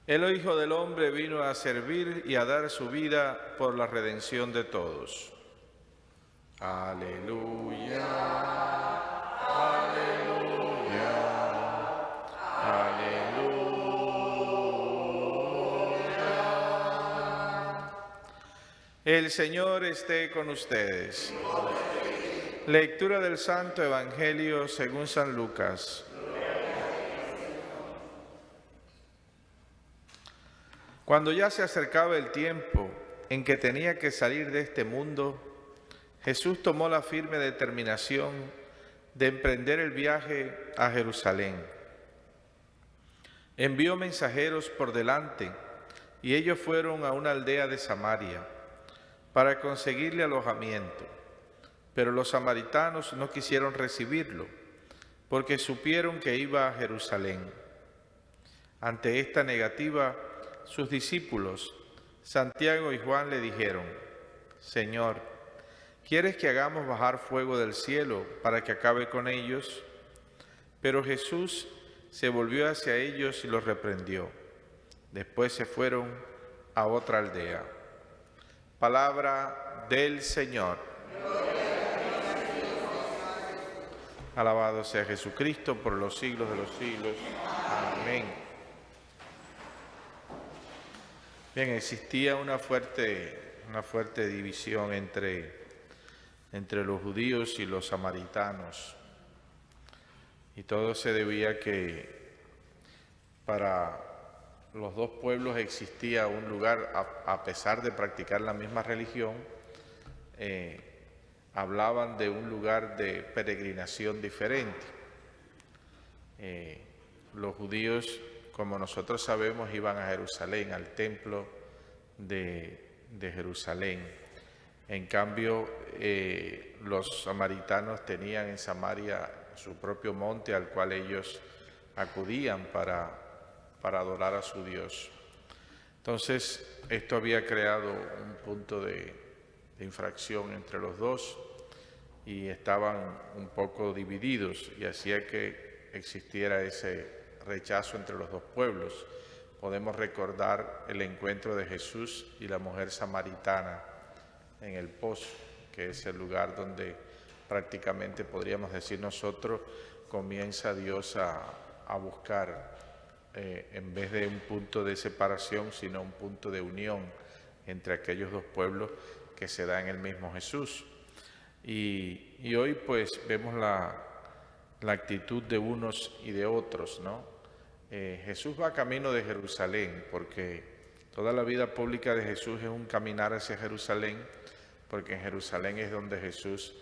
El Hijo del Hombre vino a servir y a dar su vida por la redención de todos. Aleluya, aleluya, aleluya. El Señor esté con ustedes. Lectura del Santo Evangelio según San Lucas. Cuando ya se acercaba el tiempo en que tenía que salir de este mundo, Jesús tomó la firme determinación de emprender el viaje a Jerusalén. Envió mensajeros por delante y ellos fueron a una aldea de Samaria para conseguirle alojamiento, pero los samaritanos no quisieron recibirlo porque supieron que iba a Jerusalén. Ante esta negativa, sus discípulos, Santiago y Juan, le dijeron: Señor, ¿quieres que hagamos bajar fuego del cielo para que acabe con ellos? Pero Jesús se volvió hacia ellos y los reprendió. Después se fueron a otra aldea. Palabra del Señor. Alabado sea Jesucristo por los siglos de los siglos. Amén. Bien, existía una fuerte división entre los judíos y los samaritanos. Y todo se debía que para los dos pueblos existía un lugar, a pesar de practicar la misma religión, hablaban de un lugar de peregrinación diferente. Los judíos, como nosotros sabemos, iban a Jerusalén, al templo de Jerusalén. En cambio, los samaritanos tenían en Samaria su propio monte al cual ellos acudían para adorar a su Dios. Entonces, esto había creado un punto de infracción entre los dos y estaban un poco divididos y hacía que existiera ese rechazo entre los dos pueblos. Podemos recordar el encuentro de Jesús y la mujer samaritana en el pozo, que es el lugar donde prácticamente podríamos decir nosotros comienza Dios a buscar, en vez de un punto de separación, sino un punto de unión entre aquellos dos pueblos que se da en el mismo Jesús. Y hoy pues vemos la actitud de unos y de otros, ¿no? Jesús va camino de Jerusalén, porque toda la vida pública de Jesús es un caminar hacia Jerusalén, porque en Jerusalén es donde Jesús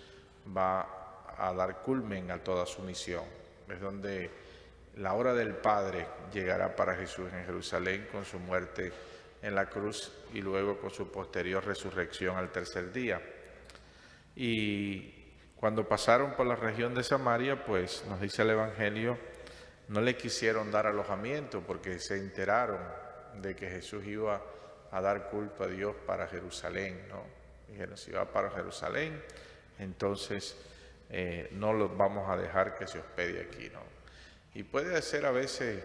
va a dar culmen a toda su misión. Es donde la hora del Padre llegará para Jesús en Jerusalén con su muerte en la cruz y luego con su posterior resurrección al tercer día. Y cuando pasaron por la región de Samaria, pues nos dice el Evangelio, no le quisieron dar alojamiento porque se enteraron de que Jesús iba a dar culto a Dios para Jerusalén, ¿no? Dijeron, si va para Jerusalén, entonces no los vamos a dejar que se hospede aquí, ¿no? Y puede ser a veces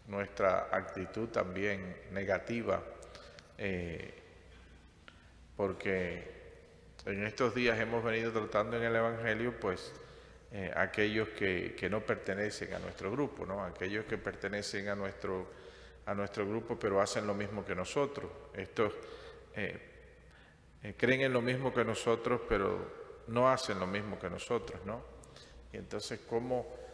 nuestra actitud también negativa, porque en estos días hemos venido tratando en el Evangelio, pues, aquellos que no pertenecen a nuestro grupo, ¿no? Aquellos que pertenecen a nuestro grupo, pero hacen lo mismo que nosotros. Estos creen en lo mismo que nosotros, pero no hacen lo mismo que nosotros, ¿no? Y entonces, ¿cómo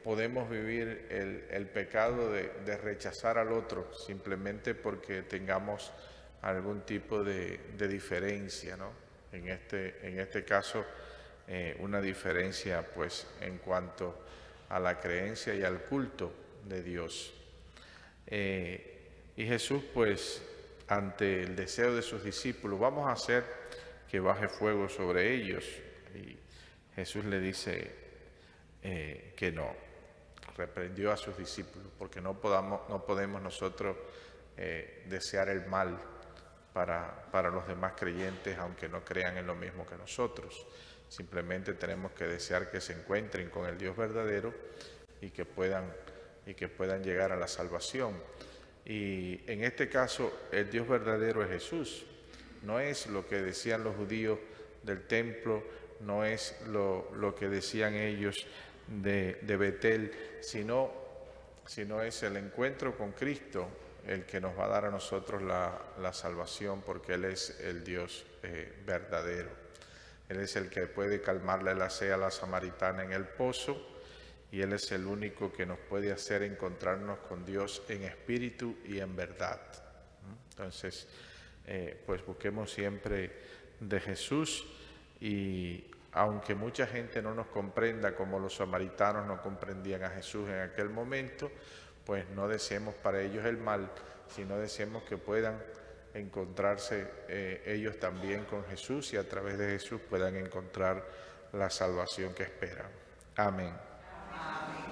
podemos vivir el pecado de rechazar al otro simplemente porque tengamos algún tipo de diferencia, ¿no? En este caso, una diferencia pues en cuanto a la creencia y al culto de Dios. Y Jesús pues ante el deseo de sus discípulos, vamos a hacer que baje fuego sobre ellos. Y Jesús le dice que no, reprendió a sus discípulos porque no podemos nosotros desear el mal para los demás creyentes, aunque no crean en lo mismo que nosotros. Simplemente tenemos que desear que se encuentren con el Dios verdadero y que puedan llegar a la salvación. Y en este caso, el Dios verdadero es Jesús. No es lo que decían los judíos del templo, no es lo que decían ellos de Betel, sino es el encuentro con Cristo el que nos va a dar a nosotros la salvación, porque Él es el Dios verdadero. Él es el que puede calmarle la sed a la samaritana en el pozo, y Él es el único que nos puede hacer encontrarnos con Dios en espíritu y en verdad. Entonces, pues busquemos siempre de Jesús, y aunque mucha gente no nos comprenda como los samaritanos no comprendían a Jesús en aquel momento, pues no deseemos para ellos el mal, sino deseemos que puedan encontrarse ellos también con Jesús, y a través de Jesús puedan encontrar la salvación que esperan. Amén. Amén.